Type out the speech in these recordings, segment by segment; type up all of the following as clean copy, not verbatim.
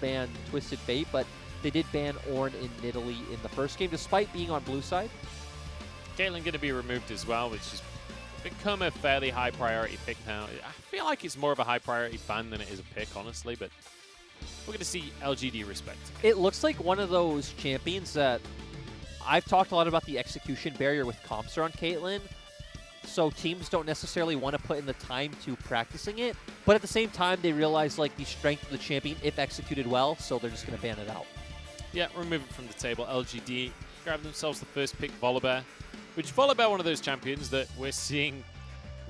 ban Twisted Fate, but they did ban Ornn in Italy in the first game, despite being on blue side. Caitlyn going to be removed as well, which has become a fairly high priority pick now. I feel like it's more of a high priority ban than it is a pick, honestly, but we're going to see LGD respect. It looks like one of those champions that I've talked a lot about the execution barrier with comps around Caitlyn, so teams don't necessarily want to put in the time to practicing it, but at the same time they realize like the strength of the champion if executed well, so they're just going to ban it out. Yeah, remove it from the table. LGD grab themselves the first pick, Volibear, which Volibear, one of those champions that we're seeing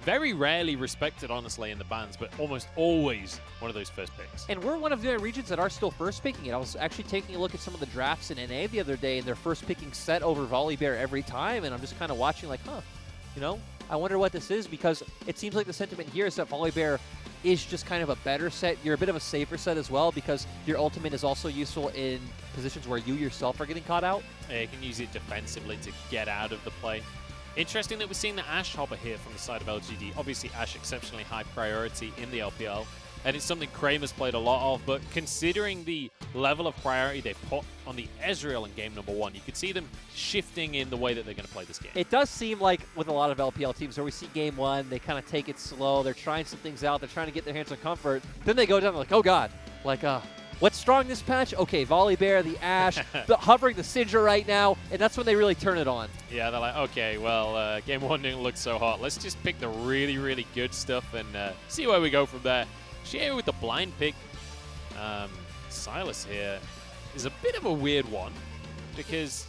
very rarely respected, honestly, in the bans, but almost always one of those first picks. And we're one of the regions that are still first picking it. I was actually taking a look at some of the drafts in NA the other day, and they're first picking set over Volibear every time, and I'm just kind of watching like, huh, you know, I wonder what this is, because it seems like the sentiment here is that Volibear is just kind of a better set. You're a bit of a safer set as well, because your ultimate is also useful in positions where you yourself are getting caught out. Yeah, you can use it defensively to get out of the play. Interesting that we're seeing the Ashe hopper here from the side of LGD. Obviously, Ashe exceptionally high priority in the LPL, and it's something Kramer's played a lot of, but considering the level of priority they put on the Ezreal in game number 1, you could see them shifting in the way that they're going to play this game. It does seem like with a lot of LPL teams where we see game 1, they kind of take it slow, they're trying some things out, they're trying to get their hands on comfort, then they go down like, oh god, like, what's strong this patch? Okay, Volibear, the Ashe, hovering the Syndra right now, and that's when they really turn it on. Yeah, they're like, okay, well, game 1 didn't look so hot. Let's just pick the really, really good stuff and see where we go from there. Shea with the blind pick. Silas here is a bit of a weird one, because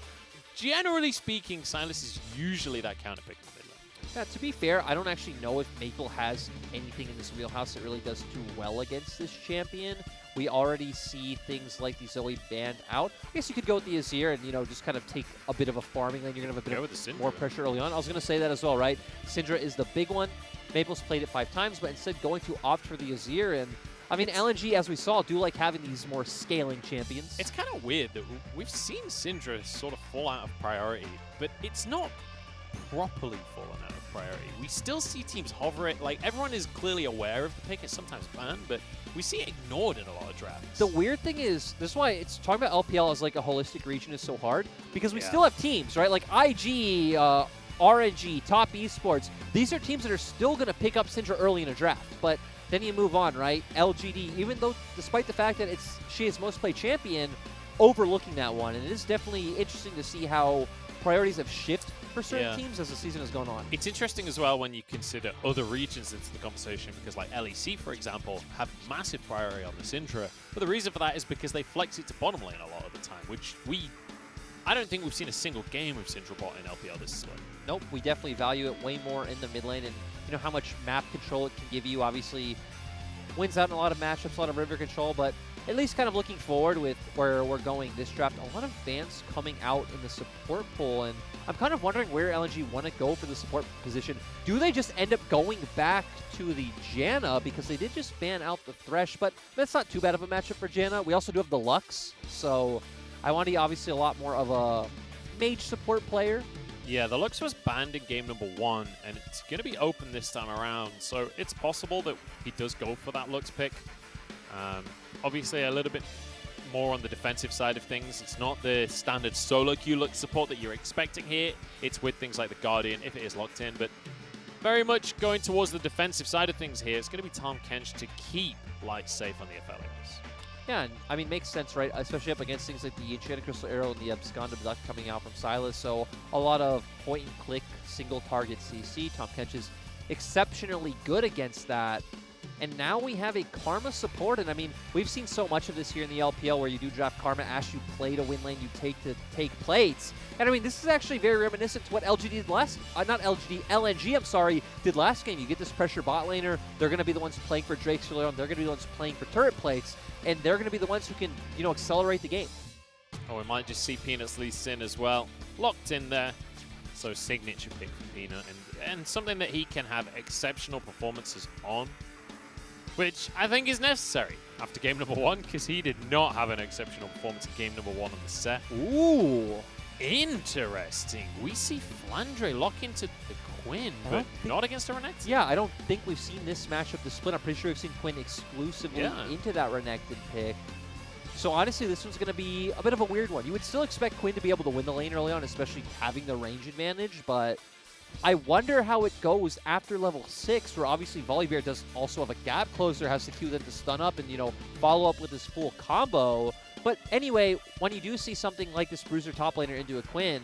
generally speaking, Silas is usually that counter pick in the mid lane. Yeah, to be fair, I don't actually know if Maple has anything in this wheelhouse that really does too well against this champion. We already see things like the Zoe banned out. I guess you could go with the Azir and, you know, just kind of take a bit of a farming lane. You're going to have a bit more pressure early on. I was going to say that as well, right? Syndra is the big one. Maple's played it 5 times, but instead going to opt for the Azir. And, I mean, LNG, as we saw, do like having these more scaling champions. It's kind of weird that we've seen Syndra sort of fall out of priority, but it's not properly fallen out of priority. We still see teams hover it. Like, everyone is clearly aware of the pick. It's sometimes banned, but we see it ignored in a lot of drafts. The weird thing is, this is why it's talking about LPL as like a holistic region is so hard, because we still have teams, right? Like IG, RNG, Top Esports. These are teams that are still going to pick up Syndra early in a draft, but then you move on, right? LGD, even though, despite the fact that she is most played champion, overlooking that one, and it is definitely interesting to see how priorities have shifted for certain teams as the season has gone on. It's interesting as well when you consider other regions into the conversation, because like LEC, for example, have massive priority on the Syndra. But the reason for that is because they flex it to bottom lane a lot of the time, which I don't think we've seen a single game of Syndra bot in LPL this split. Nope, we definitely value it way more in the mid lane, and you know how much map control it can give you. Obviously, wins out in a lot of matchups, a lot of river control, but at least kind of looking forward with where we're going this draft, a lot of fans coming out in the support pool, and I'm kind of wondering where LNG want to go for the support position. Do they just end up going back to the Janna, because they did just ban out the Thresh, but that's not too bad of a matchup for Janna. We also do have the Lux, so I want to be obviously a lot more of a mage support player. Yeah, the Lux was banned in game number 1, and it's going to be open this time around, so it's possible that he does go for that Lux pick. Obviously, a little bit more on the defensive side of things. It's not the standard solo queue Lux support that you're expecting here. It's with things like the Guardian, if it is locked in, but very much going towards the defensive side of things here. It's going to be Tahm Kench to keep life safe on the FLICKRs. Yeah, and I mean, makes sense, right? Especially up against things like the Enchanted Crystal Arrow and the Abscond Abduct coming out from Silas. So a lot of point-and-click, single-target CC. Tahm Kench is exceptionally good against that. And now we have a Karma support, and I mean, we've seen so much of this here in the LPL where you do draft Karma, Ashe, you play to win lane, you take to take plates. And I mean, this is actually very reminiscent to what LGD did last, not LGD, LNG, I'm sorry, did last game. You get this pressure bot laner, they're going to be the ones playing for Drake's early on, they're going to be the ones playing for turret plates, and they're going to be the ones who can, you know, accelerate the game. Oh, we might just see Peanut's Lee Sin as well, locked in there. So signature pick for Peanut, and something that he can have exceptional performances on, which I think is necessary after game number 1, because he did not have an exceptional performance in game number 1 on the set. Ooh. Interesting. We see Flandre lock into the Quinn, but not against a Renekton. Yeah, I don't think we've seen this matchup, the split. I'm pretty sure we've seen Quinn exclusively into that Renekton pick. So honestly, this one's going to be a bit of a weird one. You would still expect Quinn to be able to win the lane early on, especially having the range advantage, but I wonder how it goes after level 6, where obviously Volibear does also have a gap closer, has to cue them to stun up and, you know, follow up with his full combo. But anyway, when you do see something like this Bruiser top laner into a Quinn,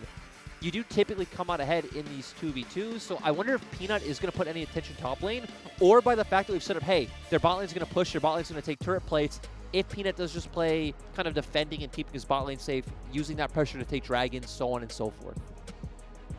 you do typically come out ahead in these 2v2s, so I wonder if Peanut is going to put any attention top lane, or by the fact that we've set up, hey, their bot lane's going to push, their bot lane's going to take turret plates, if Peanut does just play kind of defending and keeping his bot lane safe, using that pressure to take dragons, so on and so forth.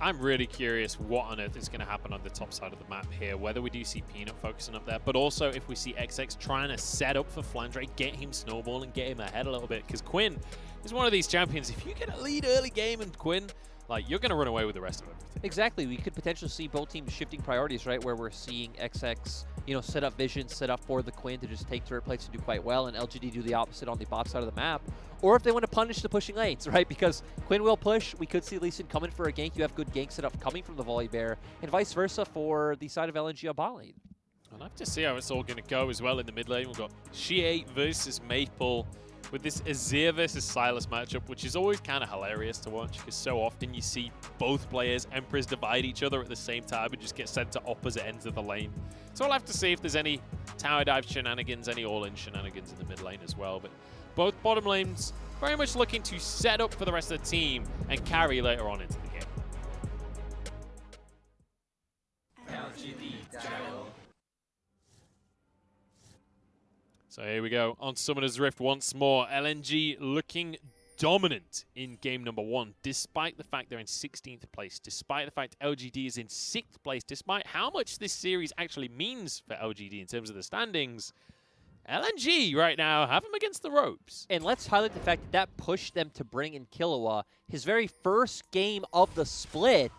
I'm really curious what on earth is going to happen on the top side of the map here, whether we do see Peanut focusing up there, but also if we see XX trying to set up for Flandre, get him snowballing, get him ahead a little bit, because Quinn is one of these champions. If you get a lead early game and Quinn, like, you're going to run away with the rest of everything. Exactly. We could potentially see both teams shifting priorities, right, where we're seeing XX, you know, set up vision, set up for the Quinn to just take turret plates and do quite well, and LGD do the opposite on the bot side of the map. Or if they want to punish the pushing lanes, right, because Quinn will push. We could see Lee Sin come in for a gank. You have good gank set up coming from the Volibear, and vice versa for the side of LNG on bot lane. I'll have to see how it's all going to go as well in the mid lane. We've got Shea versus Maple, with this Azir versus Silas matchup, which is always kind of hilarious to watch, because so often you see both players, Emperors, divide each other at the same time and just get sent to opposite ends of the lane. So I'll have to see if there's any tower dive shenanigans, any all-in shenanigans in the mid lane as well. But both bottom lanes very much looking to set up for the rest of the team and carry later on into the game. LGD channel. So here we go on Summoner's Rift once more. LNG looking dominant in game number 1, despite the fact they're in 16th place, despite the fact LGD is in 6th place, despite how much this series actually means for LGD in terms of the standings. LNG right now have them against the ropes. And let's highlight the fact that that pushed them to bring in Killua, his very first game of the split.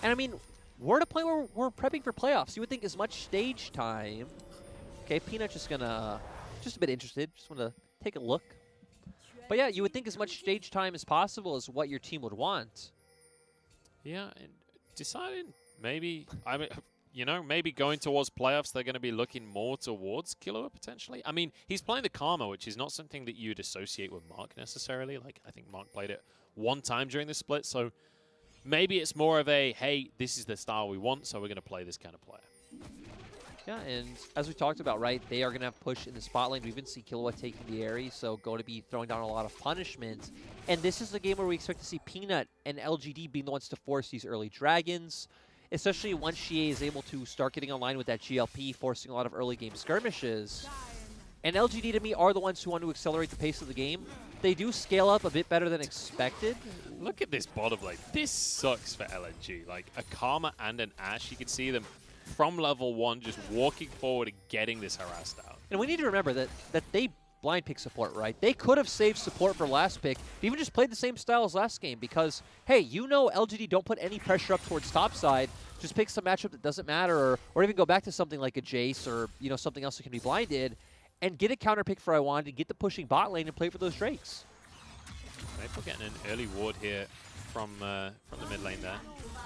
And I mean, we're at a point where we're prepping for playoffs. You would think as much stage time. Okay, Peanut just gonna, just a bit interested, just want to take a look. But yeah, you would think as much stage time as possible is what your team would want. Yeah, and deciding maybe, I mean, you know, maybe going towards playoffs, they're going to be looking more towards Killua potentially. I mean, he's playing the Karma, which is not something that you'd associate with Mark necessarily. Like, I think Mark played it one time during the split, so maybe it's more of a, hey, this is the style we want, so we're going to play this kind of player. Yeah, and as we talked about, right, they are going to have push in the spot lane. We even see Killua taking the Aerie, so going to be throwing down a lot of punishment. And this is the game where we expect to see Peanut and LGD being the ones to force these early dragons, especially once Shea is able to start getting online with that GLP, forcing a lot of early game skirmishes. And LGD, to me, are the ones who want to accelerate the pace of the game. They do scale up a bit better than expected. Look at this bottom lane. This sucks for LNG. Like, a Karma and an Ashe, you can see them from level 1 just walking forward and getting this harassed out. And we need to remember that they blind pick support, right? They could have saved support for last pick, even just played the same style as last game because, hey, you know LGD don't put any pressure up towards top side, just pick some matchup that doesn't matter, or even go back to something like a Jace or, you know, something else that can be blinded, and get a counter pick for Iwan to get the pushing bot lane and play for those Drakes. Maple getting an early ward here from the mid lane there.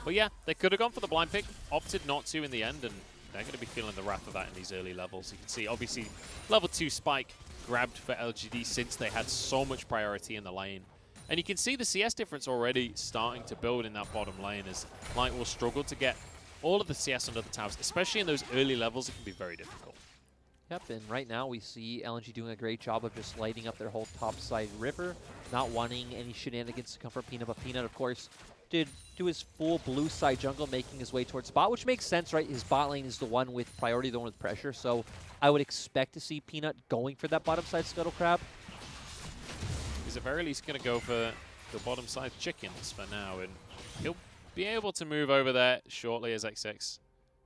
But yeah, they could have gone for the blind pick, opted not to in the end, and they're going to be feeling the wrath of that in these early levels. You can see, obviously, level 2 spike grabbed for LGD since they had so much priority in the lane. And you can see the CS difference already starting to build in that bottom lane as Light will struggle to get all of the CS under the towers, especially in those early levels. It can be very difficult. Yep, and right now we see LNG doing a great job of just lighting up their whole top side river, not wanting any shenanigans to come from Peanut, but Peanut, of course, did do his full blue side jungle, making his way towards bot, which makes sense, right? His bot lane is the one with priority, the one with pressure, so I would expect to see Peanut going for that bottom side Scuttle Crab. He's at very least going to go for the bottom side chickens for now, and he'll be able to move over there shortly as XX,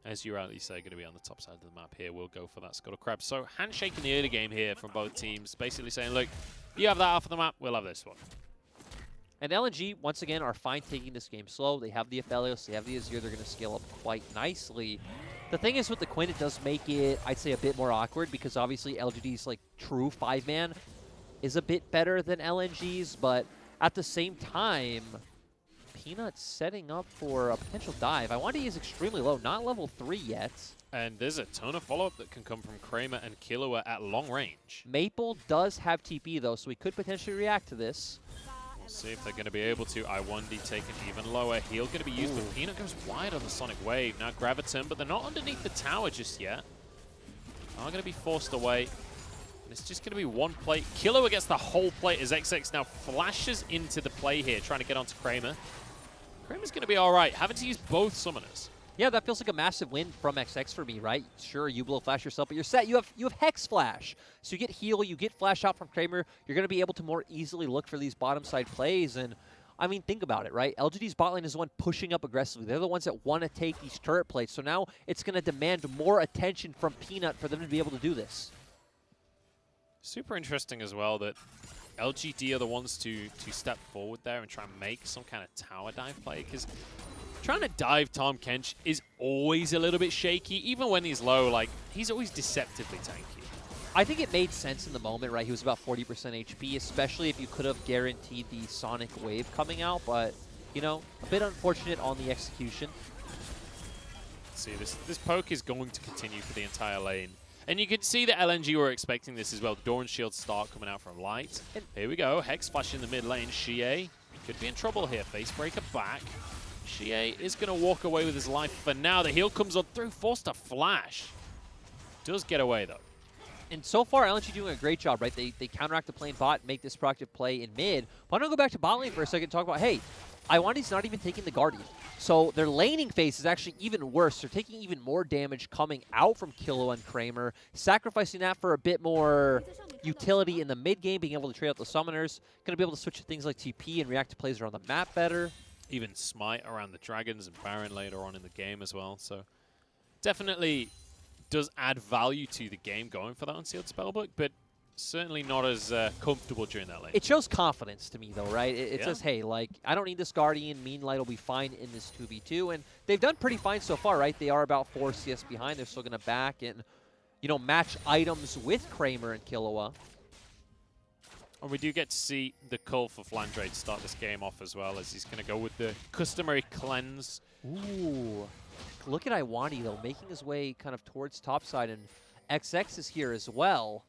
as you rightly say, going to be on the top side of the map here. We'll go for that Scuttle Crab. So handshake in the early game here from both teams, basically saying, look, you have that off of the map, we'll have this one. And LNG, once again, are fine taking this game slow. They have the Aphelios, they have the Azir, they're going to scale up quite nicely. The thing is with the Quinn, it does make it, I'd say, a bit more awkward because obviously LGD's like true 5-man is a bit better than LNG's, but at the same time, Peanut setting up for a potential dive. Iwandi is extremely low, not level 3 yet. And there's a ton of follow-up that can come from Kramer and Killua at long range. Maple does have TP, though, so we could potentially react to this. We'll see if they're going to be able to. Iwandi taken even lower. Heal going to be used, but Peanut goes wide on the Sonic Wave. Now Graviton, but they're not underneath the tower just yet. Are going to be forced away. And it's just going to be one plate. Killua gets the whole plate as XX now flashes into the play here, trying to get onto Kramer. Kramer's going to be all right, having to use both summoners. Yeah, that feels like a massive win from XX for me, right? Sure, you blow flash yourself, but you're set. You have Hex Flash. So you get heal, you get flash out from Kramer. You're going to be able to more easily look for these bottom side plays. And, I mean, think about it, right? LGD's bot lane is the one pushing up aggressively. They're the ones that want to take these turret plays. So now it's going to demand more attention from Peanut for them to be able to do this. Super interesting as well that LGD are the ones to step forward there and try and make some kind of tower dive play, because trying to dive Tahm Kench is always a little bit shaky. Even when he's low, like, he's always deceptively tanky. I think it made sense in the moment, right? He was about 40% HP, especially if you could have guaranteed the Sonic Wave coming out, but, you know, a bit unfortunate on the execution. Let's see, this poke is going to continue for the entire lane. And you can see that LNG were expecting this as well. Doran Shield start coming out from Light. And here we go, Hex Flash in the mid lane. Xie could be in trouble here. Facebreaker back. Xie is going to walk away with his life for now. The heal comes on through, forced to flash. Does get away, though. And so far, LNG doing a great job, right? They counteract the plane bot, make this proactive play in mid. But I'm going to go back to bot lane for a second and talk about, hey, Iwandi's not even taking the Guardian. So their laning phase is actually even worse. They're taking even more damage coming out from Killua and Kramer, sacrificing that for a bit more utility in the mid game, being able to trade out the summoners, going to be able to switch to things like TP and react to plays around the map better. Even smite around the dragons and Baron later on in the game as well. So definitely does add value to the game going for that unsealed spellbook, but certainly not as comfortable during that lane. It shows confidence to me, though, right? It says, hey, like, I don't need this Guardian. Meanlight will be fine in this 2v2. And they've done pretty fine so far, right? They are about 4 CS behind. They're still going to back and, you know, match items with Kramer and Killua. And we do get to see the call for Flandre to start this game off as well, as he's going to go with the customary cleanse. Ooh. Look at Iwandi, though, making his way kind of towards topside. And XX is here as well.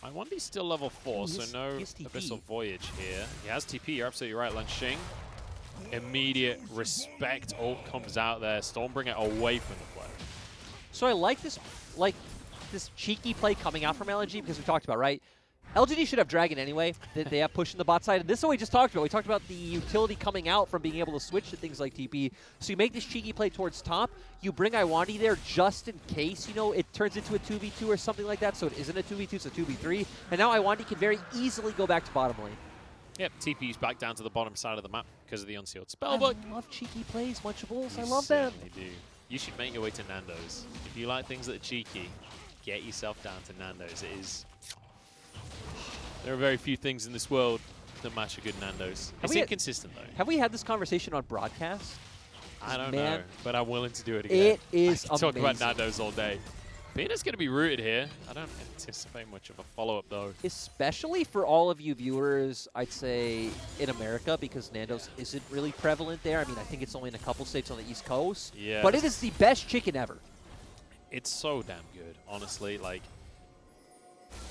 Iwandi's still level 4, so no Abyssal Voyage here. He has TP, you're absolutely right, Lanxing. Immediate respect ult comes out there. Stormbringer away from the play. So I like this cheeky play coming out from LNG because we talked about, right? LGD should have Dragon anyway. They have push in the bot side. And this is what we just talked about. We talked about the utility coming out from being able to switch to things like TP. So you make this cheeky play towards top. You bring Iwandi there just in case, you know, it turns into a 2v2 or something like that. So it isn't a 2v2, it's a 2v3. And now Iwandi can very easily go back to bottom lane. Yep, TP's back down to the bottom side of the map because of the unsealed spellbook. I love cheeky plays, Munchables. I You love them. certainly do. You should make your way to Nando's. If you like things that are cheeky, get yourself down to Nando's. It is... There are very few things in this world that match a good Nando's. It's inconsistent, though. Have we had this conversation on broadcast? I don't know, but I'm willing to do it again. It is I can talk amazing. about Nando's all day. Peanut's going to be rooted here. I don't anticipate much of a follow-up, though. Especially for all of you viewers, I'd say, in America, because Nando's isn't really prevalent there. I mean, I think it's only in a couple states on the East Coast. Yeah. But it is the best chicken ever. It's so damn good, honestly. Like,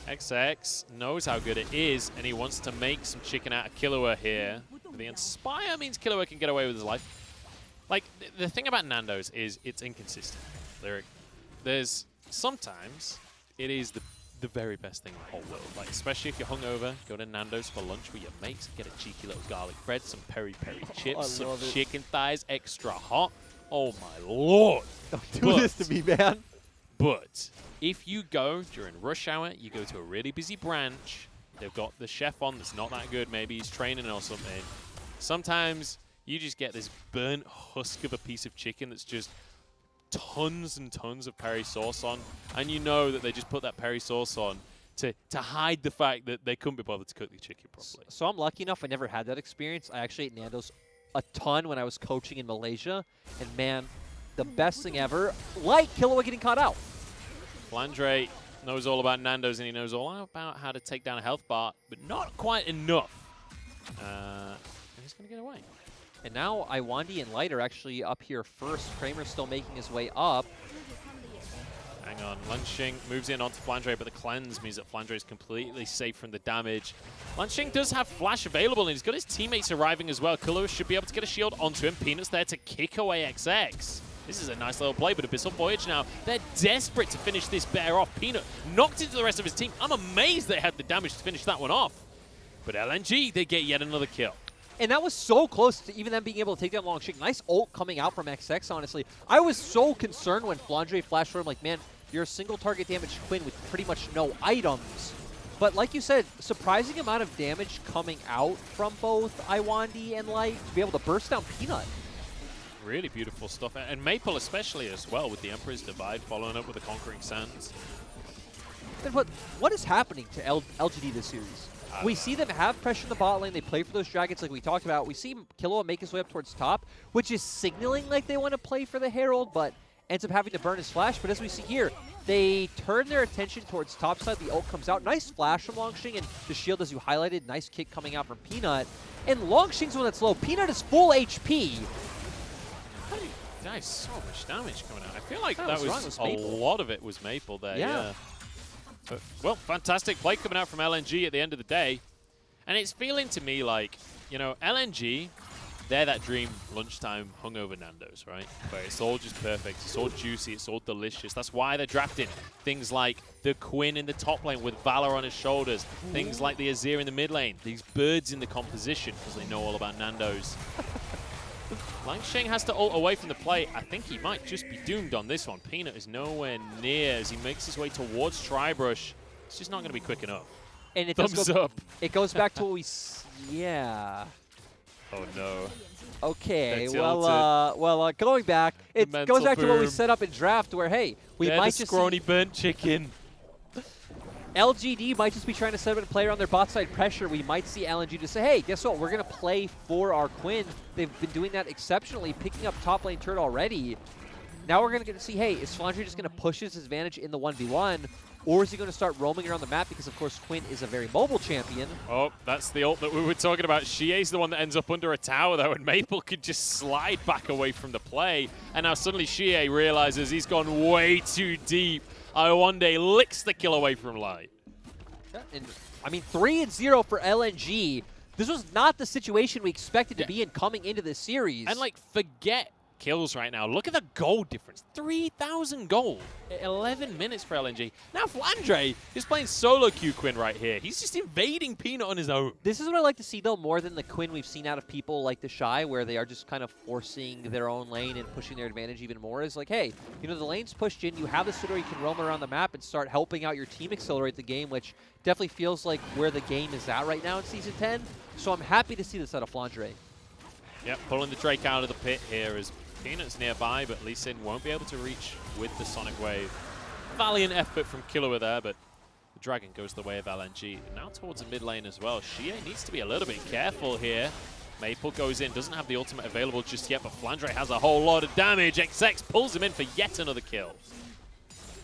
XX knows how good it is, and he wants to make some chicken out of Killua here. The Inspire means Killua can get away with his life. Like, the thing about Nando's is it's inconsistent. There's sometimes it is the very best thing in the whole world. Like, especially if you're hungover, go to Nando's for lunch with your mates, get a cheeky little garlic bread, some peri-peri chips, some chicken thighs, extra hot. Oh my lord! Don't do this to me, man. But if you go during rush hour, you go to a really busy branch, they've got the chef on that's not that good, maybe he's training or something. Sometimes you just get this burnt husk of a piece of chicken that's just tons and tons of peri sauce on, and you know that they just put that peri sauce on to hide the fact that they couldn't be bothered to cook the chicken properly. So I'm lucky enough I never had that experience. I actually ate Nando's a ton when I was coaching in Malaysia, and man, the best thing ever, like Killua getting caught out. Flandre knows all about Nando's, and he knows all about how to take down a health bar, but not quite enough. And he's going to get away. And now Iwandi and Light are actually up here first. Kramer's still making his way up. Hang on, Lunxing moves in onto Flandre, but the cleanse means that Flandre is completely safe from the damage. Lunxing does have flash available, and he's got his teammates arriving as well. Kulua should be able to get a shield onto him. Peanut's there to kick away XX. This is a nice little play, but Abyssal Voyage now, they're desperate to finish this bear off. Peanut knocked into the rest of his team. I'm amazed they had the damage to finish that one off. But LNG, they get yet another kill. And that was so close to even them being able to take down Longshing. Nice ult coming out from XX, honestly. I was so concerned when Flandre flashed for him, like, man, you're a single target damage Quinn with pretty much no items. But like you said, surprising amount of damage coming out from both Iwandi and Light to be able to burst down Peanut. Really beautiful stuff. And Maple especially as well, with the Emperor's Divide following up with the Conquering Sands. But what is happening to LGD this series? We see them have pressure in the bot lane. They play for those dragons like we talked about. We see Killua make his way up towards top, which is signaling like they want to play for the Herald, but ends up having to burn his flash. But as we see here, they turn their attention towards top side. The ult comes out. Nice flash from Longxing, and the shield, as you highlighted. Nice kick coming out from Peanut. And Longxing's one that's low. Peanut is full HP. That is so much damage coming out. I feel like that was a lot of it was Maple there. Yeah. But, well, fantastic play coming out from LNG at the end of the day. And it's feeling to me like, you know, LNG, they're that dream lunchtime hungover Nando's, right? Where it's all just perfect, it's all juicy, it's all delicious. That's why they're drafting things like the Quinn in the top lane with Valor on his shoulders, things like the Azir in the mid lane, these birds in the composition, because they know all about Nando's. Langsheng has to ult away from the play. I think he might just be doomed on this one. Peanut is nowhere near as he makes his way towards Tribrush. It's just not going to be quick enough. And it Thumbs up. It goes back to what we... yeah. Oh, no. Okay, well, going back, it goes back to what we set up in draft where, hey, we might just scrawny burnt chicken. LGD might just be trying to set up and play around their bot side pressure. We might see LNG just say, hey, guess what? We're going to play for our Quinn. They've been doing that exceptionally, picking up top lane turret already. Now we're going to get to see, hey, is Flandre just going to push his advantage in the 1v1? Or is he going to start roaming around the map? Because, of course, Quinn is a very mobile champion. Oh, that's the ult that we were talking about. Xie's the one that ends up under a tower, though, and Maple could just slide back away from the play. And now suddenly Xie realizes he's gone way too deep. Iwande licks the kill away from Light. Yeah, and, I mean, 3-0 for LNG. This was not the situation we expected to be in coming into this series. And, like, forget kills right now. Look at the gold difference. 3,000 gold. 11 minutes for LNG. Now Flandre is playing solo Q Quinn right here. He's just invading Peanut on his own. This is what I like to see, though, more than the Quinn we've seen out of people like the Shy, where they are just kind of forcing their own lane and pushing their advantage even more. Is like, hey, you know, the lane's pushed in. You have this where you can roam around the map and start helping out your team accelerate the game, which definitely feels like where the game is at right now in Season 10. So I'm happy to see this out of Flandre. Yep, pulling the Drake out of the pit here as Peanut's nearby, but Lee Sin won't be able to reach with the Sonic Wave. Valiant effort from Killua there, but the Dragon goes the way of LNG. Now towards the mid lane as well. Xie needs to be a little bit careful here. Maple goes in, doesn't have the ultimate available just yet, but Flandre has a whole lot of damage. XX pulls him in for yet another kill.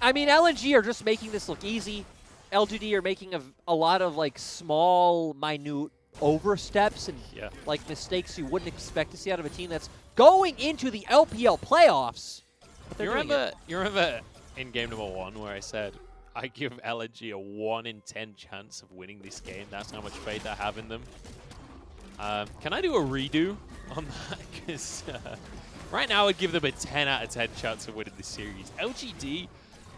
I mean, LNG are just making this look easy. LGD are making a lot of, like, small, minute oversteps and like mistakes you wouldn't expect to see out of a team that's going into the LPL playoffs. You remember in game number 1 where I said I give LNG a 1 in 10 chance of winning this game? That's how much faith I have in them. Can I do a redo on that? Because right now I'd give them a 10 out of 10 chance of winning this series. LGD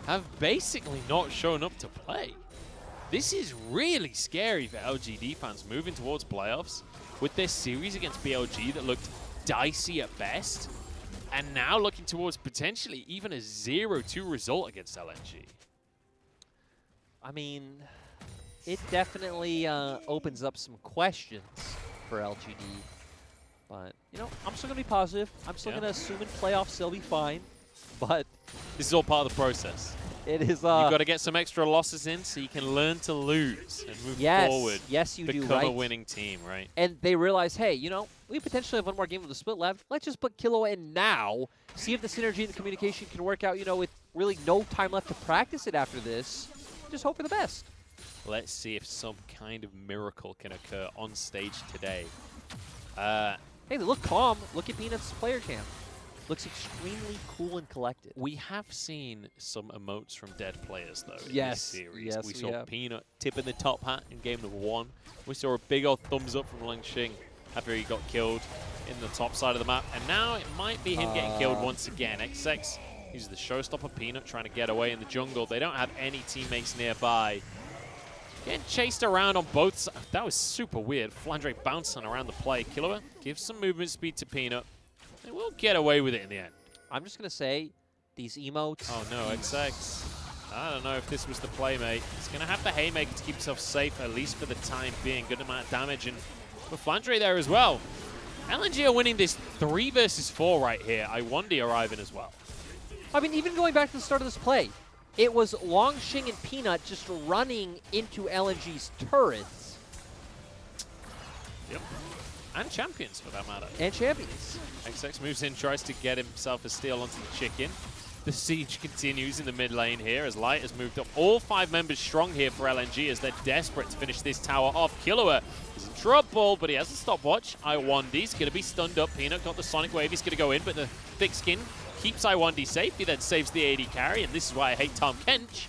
have basically not shown up to play. This is really scary for LGD fans moving towards playoffs with this series against BLG that looked dicey at best, and now looking towards potentially even a 0-2 result against LNG. I mean, it definitely opens up some questions for LGD, but, you know, I'm still going to be positive. I'm still going to assume in playoffs they'll be fine, but this is all part of the process. It is. You've got to get some extra losses in so you can learn to lose and move forward. Yes, you do, right? Become a winning team, right? And they realize, hey, you know, we potentially have one more game of the split left. Let's just put Killua in now, see if the synergy and the communication can work out, you know, with really no time left to practice it after this. Just hope for the best. Let's see if some kind of miracle can occur on stage today. Hey, they look calm. Look at Peanut's player cam. Looks extremely cool and collected. We have seen some emotes from dead players, though, in Yes, this series. yes, we we saw have. Peanut tipping the top hat in game number 1. We saw a big old thumbs up from Lengxing after he got killed in the top side of the map. And now it might be him getting killed once again. XX uses the showstopper Peanut trying to get away in the jungle. They don't have any teammates nearby. Getting chased around on both sides. That was super weird. Flandre bouncing around the play. Killer gives some movement speed to Peanut. They will get away with it in the end. I'm just going to say, these emotes. Oh no, XX. I don't know if this was the play, mate. He's going to have the Haymaker to keep himself safe, at least for the time being. Good amount of damage. And with Flandre there as well. LNG are winning this 3 versus 4 right here. Iwandi arriving as well. I mean, even going back to the start of this play, it was Longxing and Peanut just running into LNG's turrets. Yep. And champions, for that matter. And champions. XX moves in, tries to get himself a steal onto the chicken. The siege continues in the mid lane here as Light has moved up. All 5 members strong here for LNG as they're desperate to finish this tower off. Killua is in trouble, but he has a stopwatch. Iwandi's going to be stunned up. Peanut got the Sonic Wave. He's going to go in, but the thick skin keeps Iwandi safe. He then saves the AD carry, and this is why I hate Tahm Kench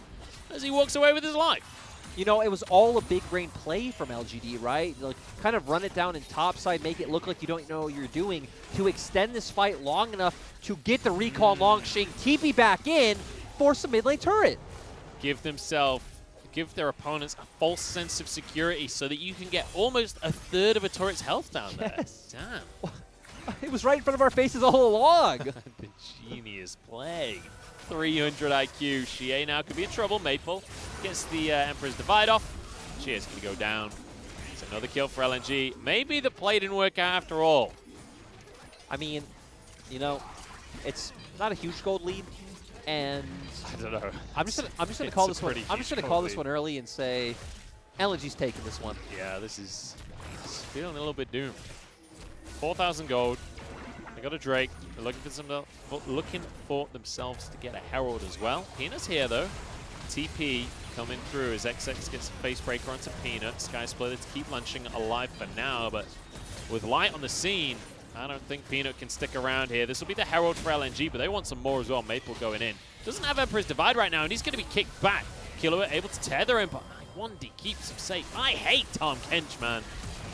as he walks away with his life. You know, it was all a big brain play from LGD, right? Like, kind of run it down in topside, make it look like you don't know what you're doing to extend this fight long enough to get the recall Longxing, TP back in, force a mid lane turret. Give their opponents a false sense of security so that you can get almost a third of a turret's health down there. Yes. Damn. It was right in front of our faces all along. The genius play. 300 IQ. Xie now could be in trouble. Maple gets the Emperor's Divide off. Xie's going to go down. It's another kill for LNG. Maybe the play didn't work out after all. I mean, you know, it's not a huge gold lead, and I don't know. I'm just gonna call this one. I'm just gonna call this one early and say LNG's taking this one. Yeah, this is feeling a little bit doomed. 4,000 gold. They got a Drake. They're looking for themselves to get a Herald as well. Peanut's here though. TP coming through as XX gets a face breaker onto Peanut. Sky Splitter to keep Lunching alive for now, but with Light on the scene, I don't think Peanut can stick around here. This will be the Herald for LNG, but they want some more as well. Maple going in. Doesn't have Emperor's Divide right now, and he's going to be kicked back. Killua able to tether him, but Iwandi keeps him safe. I hate Tahm Kench, man.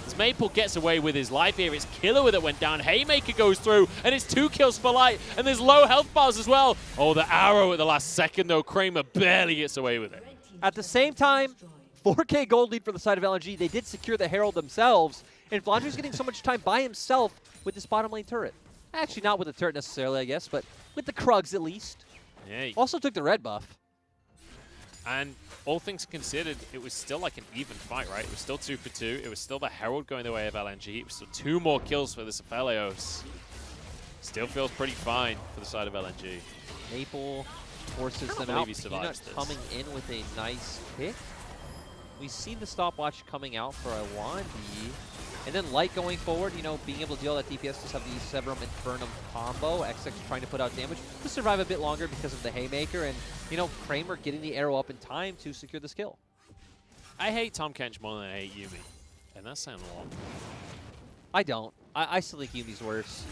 As Maple gets away with his life here, it's Killua that went down. Haymaker goes through, and it's 2 kills for Light, and there's low health bars as well. Oh, the arrow at the last second, though. Kramer barely gets away with it. At the same time, 4K gold lead for the side of LNG. They did secure the Herald themselves, and Flandre's getting so much time by himself with this bottom lane turret. Actually, not with the turret necessarily, I guess, but with the Krugs at least. Yeah. Also took the red buff. And all things considered, it was still like an even fight, right? It was still 2 for 2. It was still the Herald going the way of LNG. It was still 2 more kills for this Aphelios. Still feels pretty fine for the side of LNG. Maple forces them out. Peanut coming in with a nice pick. We see the stopwatch coming out for Iwandi. And then Light going forward, you know, being able to deal that DPS, just have the Severum Infernum combo. XX trying to put out damage to survive a bit longer because of the Haymaker. And, you know, Kramer getting the arrow up in time to secure this kill. I hate Tahm Kench more than I hate Yuumi. And that's saying a lot. I don't. I still think Yumi's worse.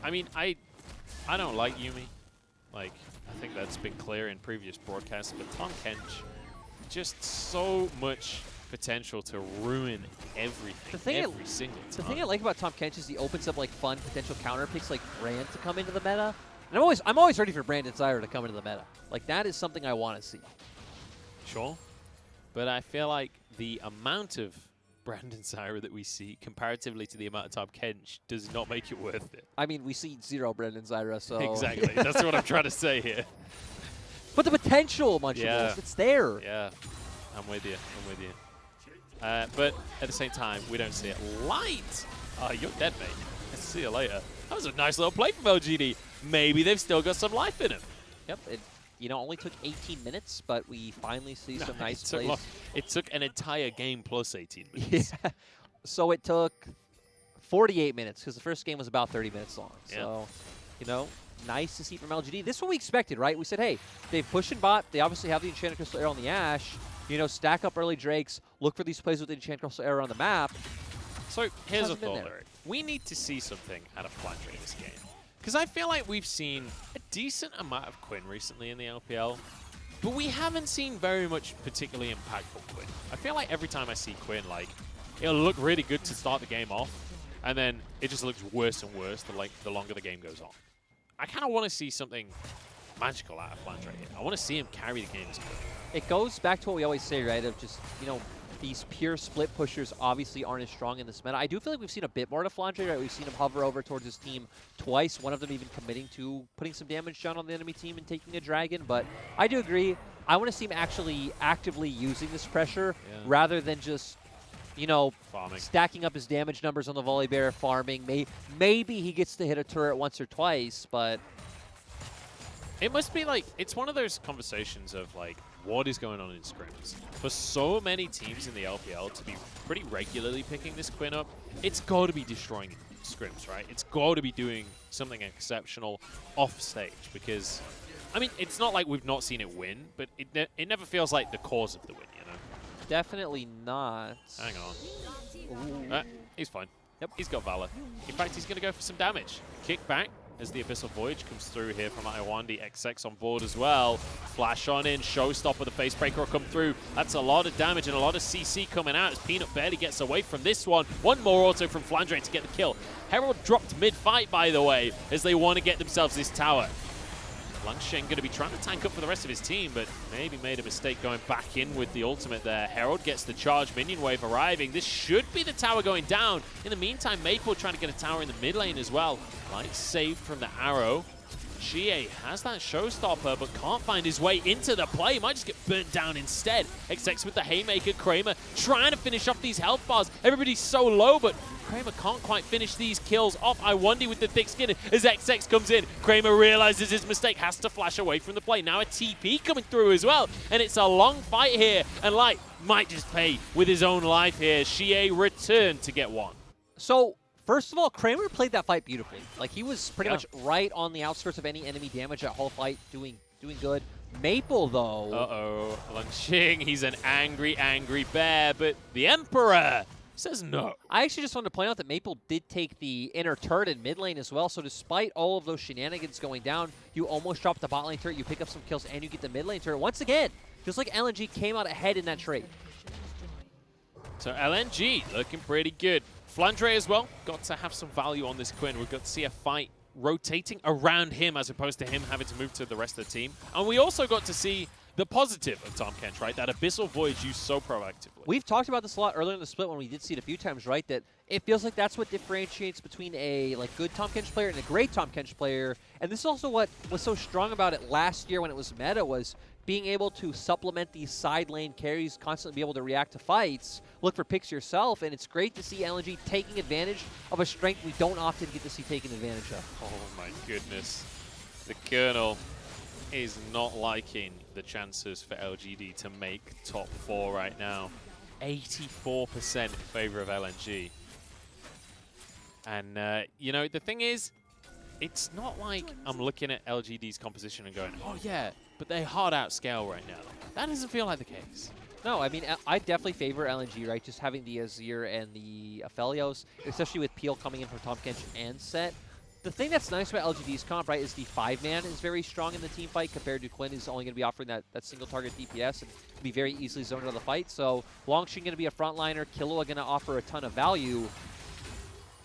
I mean, I don't like Yuumi. Like, I think that's been clear in previous broadcasts. But Tahm Kench, just so much potential to ruin everything every single time. The thing I like about Tahm Kench is he opens up like fun potential counter picks like Brand to come into the meta. And I'm always ready for Brand and Zyra to come into the meta. Like that is something I want to see. Sure. But I feel like the amount of Brandon Zyra that we see comparatively to the amount of Tahm Kench does not make it worth it. I mean, we see 0 Brandon Zyra, so... Exactly. That's what I'm trying to say here. But the potential, Munchables, it's there. Yeah. I'm with you. I'm with you. But at the same time, we don't see it. Light! You're dead, mate. See you later. That was a nice little play from LGD. Maybe they've still got some life in him. Yep. It, you know, only took 18 minutes, but we finally see some nice plays. It took an entire game plus 18 minutes. Yeah. So it took 48 minutes, because the first game was about 30 minutes long. Yeah. So, you know, nice to see from LGD. This is what we expected, right? We said, hey, they've pushed and bot. They obviously have the Enchanted Crystal Arrow on the Ash. You know, stack up early Drakes, look for these plays with the Enchanted Crystal Arrow on the map. So here's a hasn't been thought, there. Lyric. We need to see something out of FLICKR this game. Because I feel like we've seen a decent amount of Quinn recently in the LPL, but we haven't seen very much particularly impactful Quinn. I feel like every time I see Quinn, like, it'll look really good to start the game off, and then it just looks worse and worse the longer the game goes on. I kind of want to see something magical out of FLICKR here. I want to see him carry the game as Quinn. It goes back to what we always say, right, of just, you know, these pure split pushers obviously aren't as strong in this meta. I do feel like we've seen a bit more to FLICKR, right? We've seen him hover over towards his team twice, one of them even committing to putting some damage down on the enemy team and taking a dragon. But I do agree. I want to see him actually actively using this pressure rather than just, you know, Farming. Stacking up his damage numbers on the volley bear, farming. Maybe he gets to hit a turret once or twice, but it must be like, it's one of those conversations of like, what is going on in scrims? For so many teams in the LPL to be pretty regularly picking this Quinn up, it's got to be destroying scrims, right? It's got to be doing something exceptional off stage because, I mean, it's not like we've not seen it win, but it never feels like the cause of the win, you know? definitely not. Hang on. He's fine. Yep, he's got Valor. In fact, he's going to go for some damage. Kick back as the Abyssal Voyage comes through here from Iwandi. XX on board as well. Flash on in. Showstopper, the Facebreaker will come through. That's a lot of damage and a lot of CC coming out as Peanut barely gets away from this one. One more auto from Flandre to get the kill. Herald dropped mid-fight, by the way, as they want to get themselves this tower. Langshen going to be trying to tank up for the rest of his team, but maybe made a mistake going back in with the ultimate there. Herald gets the charge, minion wave arriving. This should be the tower going down. In the meantime, Maple trying to get a tower in the mid lane as well. Light saved from the arrow. Chie has that showstopper, but can't find his way into the play. Might just get burnt down instead. XX with the Haymaker. Kramer trying to finish off these health bars. Everybody's so low, but Kramer can't quite finish these kills off. Iwandi with the thick skin as XX comes in. Kramer realizes his mistake, has to flash away from the play. Now a TP coming through as well, and it's a long fight here, and Light might just pay with his own life here. Chie returned to get one. So, first of all, Kramer played that fight beautifully. Like, he was pretty much right on the outskirts of any enemy damage that whole fight, doing good. Maple, though. Uh-oh. Langshen, he's an angry, angry bear, but the Emperor says no. I actually just wanted to point out that Maple did take the inner turret in mid lane as well, so despite all of those shenanigans going down, you almost drop the bot lane turret, you pick up some kills, and you get the mid lane turret. Once again, just like LNG came out ahead in that trade. So LNG looking pretty good. Flandre as well, got to have some value on this Quinn. We've got to see a fight rotating around him as opposed to him having to move to the rest of the team. And we also got to see the positive of Tahm Kench, right? That Abyssal Voyage used so proactively. We've talked about this a lot earlier in the split when we did see it a few times, right? That it feels like that's what differentiates between a good Tahm Kench player and a great Tahm Kench player. And this is also what was so strong about it last year when it was meta, was being able to supplement these side lane carries, constantly be able to react to fights, look for picks yourself, and it's great to see LNG taking advantage of a strength we don't often get to see taken advantage of. Oh my goodness. The Colonel is not liking the chances for LGD to make top 4 right now. 84% in favor of LNG. And, you know, the thing is, it's not like I'm looking at LGD's composition and going, oh yeah, but they hard outscale right now. That doesn't feel like the case. No, I mean, I definitely favor LNG, right? Just having the Azir and the Aphelios, especially with Peel coming in from Tahm Kench and Set. The thing that's nice about LGD's comp, right, is the 5-man is very strong in the team fight compared to Quinn, who's only going to be offering that single target DPS and can be very easily zoned out of the fight. So Langshen going to be a frontliner, Killua going to offer a ton of value.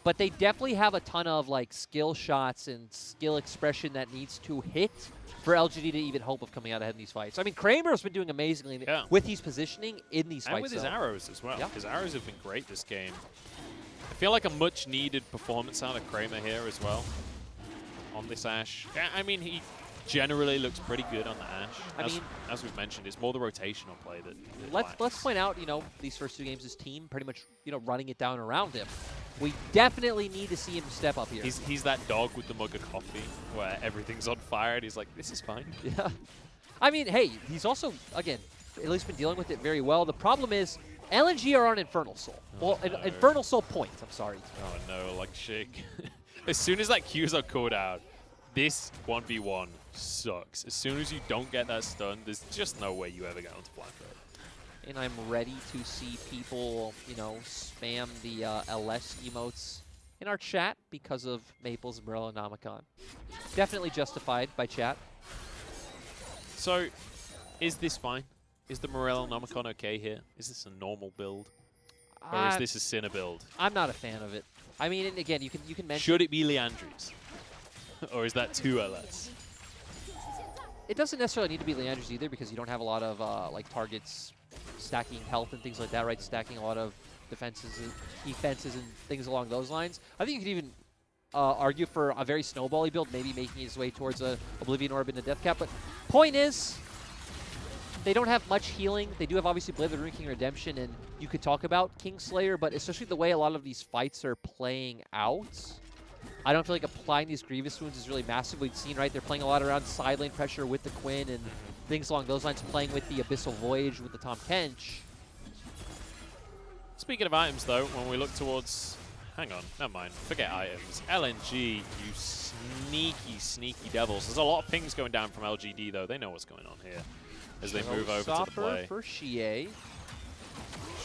But they definitely have a ton of like skill shots and skill expression that needs to hit for LGD to even hope of coming out ahead in these fights. I mean, Kramer's been doing amazingly with his positioning in these fights. And with his arrows as well. Yeah. His arrows have been great this game. I feel like a much needed performance out of Kramer here as well on this Ashe. I mean, he generally looks pretty good on the Ashe. As we've mentioned, it's more the rotational play that let's point out, you know, these first 2 games, his team pretty much, you know, running it down around him. We definitely need to see him step up here. He's that dog with the mug of coffee where everything's on fire and he's like, this is fine. Yeah. I mean, hey, he's also, again, at least been dealing with it very well. The problem is LNG are on Infernal Soul. Oh, well, no. Infernal Soul points, I'm sorry. Oh no, like shake. As soon as that Q's are called out, this 1v1 sucks. As soon as you don't get that stun, there's just no way you ever get onto Flandre. and I'm ready to see people, you know, spam the LS emotes in our chat because of Maple's Morellonomicon. Definitely justified by chat. So, is this fine? Is the Morellonomicon okay here? Is this a normal build? Or is this a Sinner build? I'm not a fan of it. I mean, and again, you can mention... Should it be Leandri's? Or is that too LS? It doesn't necessarily need to be Leandri's either because you don't have a lot of like targets stacking health and things like that, right? Stacking a lot of defenses and things along those lines. I think you could even argue for a very snowbally build, maybe making his way towards a Oblivion Orb and a Death Cap. But point is, they don't have much healing. They do have obviously Blade of the Rune King Redemption, and you could talk about Kingslayer, but especially the way a lot of these fights are playing out, I don't feel like applying these Grievous Wounds is really massive. We've seen, right, they're playing a lot around side lane pressure with the Quinn and things along those lines, playing with the Abyssal Voyage with the Tahm Kench. Speaking of items, though, when we look towards... Hang on, never mind. Forget items. LNG, you sneaky, sneaky devils. There's a lot of pings going down from LGD, though. They know what's going on here as they move over to the play. For Xie.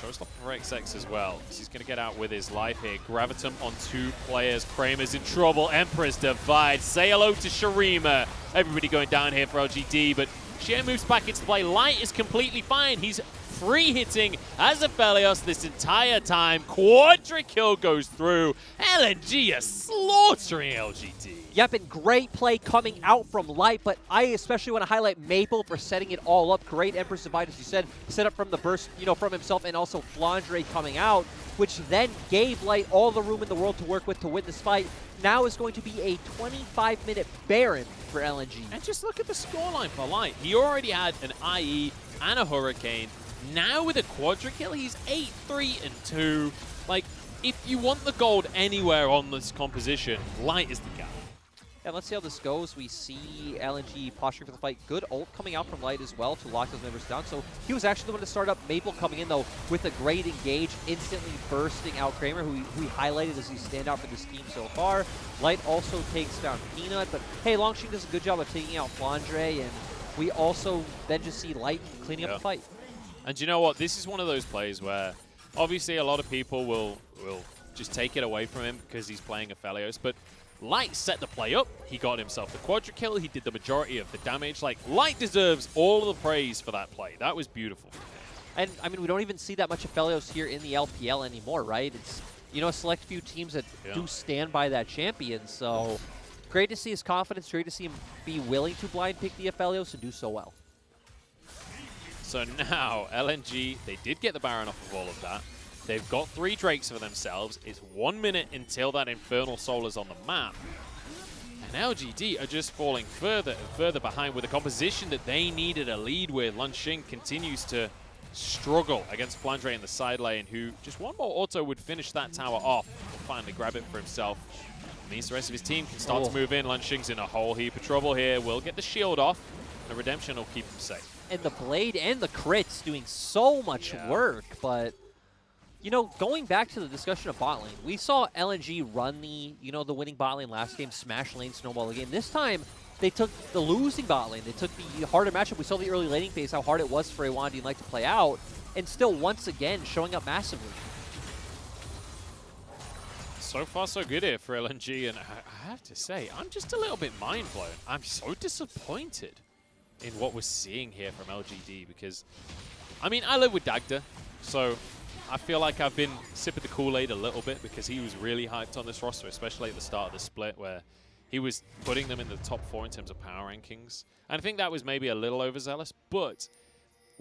Showstopper for XX as well, because he's going to get out with his life here. Gravitum on 2 players. Kramer's in trouble. Emperor's Divide. Say hello to Shurima. Everybody going down here for LGD, but Xie moves back into play. Light is completely fine. He's free hitting as a Felios this entire time. Quadra kill goes through. LNG are slaughtering LGD. Yep, and great play coming out from Light, but I especially want to highlight Maple for setting it all up. Great Empress Divide, as you said, set up from the burst, you know, from himself, and also Flandre coming out, which then gave Light all the room in the world to work with to win this fight. Now is going to be a 25-minute Baron for LNG. And just look at the scoreline for Light. He already had an IE and a Hurricane. Now with a Quadra kill, he's 8-3-2. Like, if you want the gold anywhere on this composition, Light is the guy. And let's see how this goes. We see LNG posturing for the fight. Good ult coming out from Light as well to lock those members down. So he was actually the one to start up. Maple coming in, though, with a great engage, instantly bursting out Kramer, who he highlighted as he standout for this team so far. Light also takes down Peanut, but hey, Longshing does a good job of taking out Flandre, and we also then just see Light cleaning up the fight. And you know what? This is one of those plays where obviously a lot of people will just take it away from him because he's playing a Felios, but Light set the play up. He got himself the Quadra kill. He did the majority of the damage. Like, Light deserves all of the praise for that play. That was beautiful. And, I mean, we don't even see that much of Felios here in the LPL anymore, right? It's, you know, a select few teams that do stand by that champion. So, great to see his confidence. Great to see him be willing to blind pick the Felios and do so well. So now, LNG, they did get the Baron off of all of that. They've got 3 Drakes for themselves. It's 1 minute until that Infernal Soul is on the map. And LGD are just falling further and further behind with a composition that they needed a lead with. Lunxing continues to struggle against Flandre in the side lane, who just one more auto would finish that tower off and finally grab it for himself. Means the rest of his team can start to move in. Lunxing's in a whole heap of trouble here. Will get the shield off. The Redemption will keep him safe. And the Blade and the crits doing so much work, but... You know, going back to the discussion of bot lane, we saw LNG run the, you know, the winning bot lane last game, smash lane, snowball the game. This time, they took the losing bot lane. They took the harder matchup. We saw the early laning phase, how hard it was for Awandi and Light to play out, and still, once again, showing up massively. So far, so good here for LNG, and I have to say, I'm just a little bit mind-blown. I'm so disappointed in what we're seeing here from LGD, because, I mean, I live with Dagda, so... I feel like I've been sipping the Kool-Aid a little bit because he was really hyped on this roster, especially at the start of the split where he was putting them in the top 4 in terms of power rankings. And I think that was maybe a little overzealous, but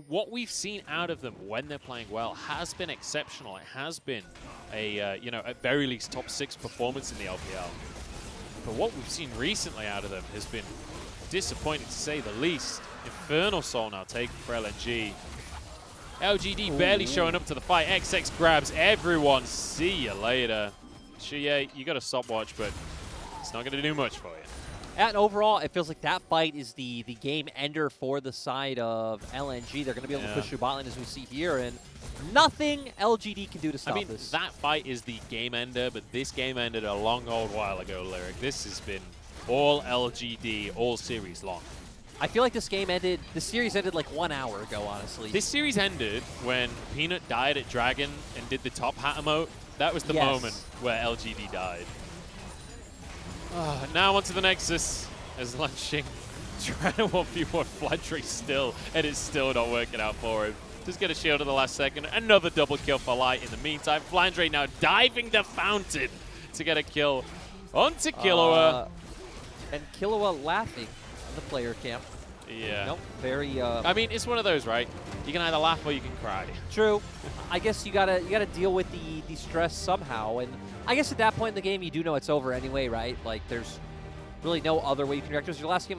what we've seen out of them when they're playing well has been exceptional. It has been a, you know, at very least top 6 performance in the LPL. But what we've seen recently out of them has been disappointing to say the least. Infernal Soul now taken for LNG. LGD barely showing up to the fight. XX grabs everyone. See you later. Xie, you got a stopwatch, but it's not going to do much for you. And overall, it feels like that fight is the game ender for the side of LNG. They're going to be able to push through bot lane as we see here, and nothing LGD can do to stop this. That fight is the game ender, but this game ended a long old while ago, Lyric. This has been all LGD, all series long. I feel like this series ended like 1 hour ago, honestly. This series ended when Peanut died at Dragon and did the top hat emote. That was the moment where LGD died. Now onto the Nexus as Lunching trying to 1v1 FLICKR still, and it's still not working out for him. Just get a shield at the last second. Another double kill for Light in the meantime. FLICKR now diving the fountain to get a kill onto Killua. And Killua laughing on the player camp. Yeah. Nope, very... I mean, it's one of those, right? You can either laugh or you can cry. True. I guess you gotta deal with the stress somehow, and I guess at that point in the game you do know it's over anyway, right? Like there's really no other way you can react. It was your last game